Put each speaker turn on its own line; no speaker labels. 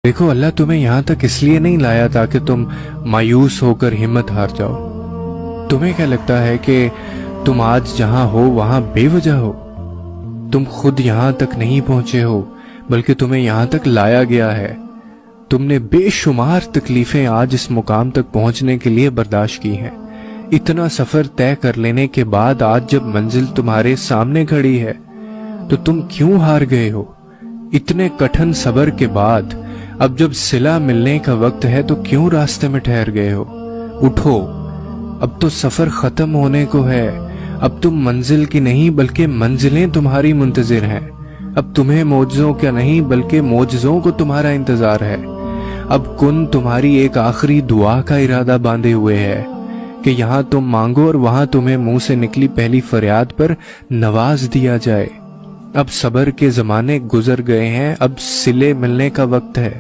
دیکھو اللہ تمہیں یہاں تک اس لیے نہیں لایا تاکہ تم مایوس ہو کر ہمت ہار جاؤ۔ تمہیں کیا لگتا ہے کہ تم آج جہاں ہو وہاں بے وجہ ہو؟ تم خود یہاں تک نہیں پہنچے ہو بلکہ تمہیں یہاں تک لایا گیا ہے۔ تم نے بے شمار تکلیفیں آج اس مقام تک پہنچنے کے لیے برداشت کی ہیں۔ اتنا سفر طے کر لینے کے بعد آج جب منزل تمہارے سامنے کھڑی ہے تو تم کیوں ہار گئے ہو؟ اتنے کٹھن صبر کے بعد اب جب صلہ ملنے کا وقت ہے تو کیوں راستے میں ٹھہر گئے ہو؟ اٹھو، اب تو سفر ختم ہونے کو ہے۔ اب تم منزل کی نہیں بلکہ منزلیں تمہاری منتظر ہیں۔ اب تمہیں معجزوں کا نہیں بلکہ معجزوں کو تمہارا انتظار ہے۔ اب کن تمہاری ایک آخری دعا کا ارادہ باندھے ہوئے ہے کہ یہاں تم مانگو اور وہاں تمہیں منہ سے نکلی پہلی فریاد پر نواز دیا جائے۔ اب صبر کے زمانے گزر گئے ہیں، اب صلے ملنے کا وقت ہے۔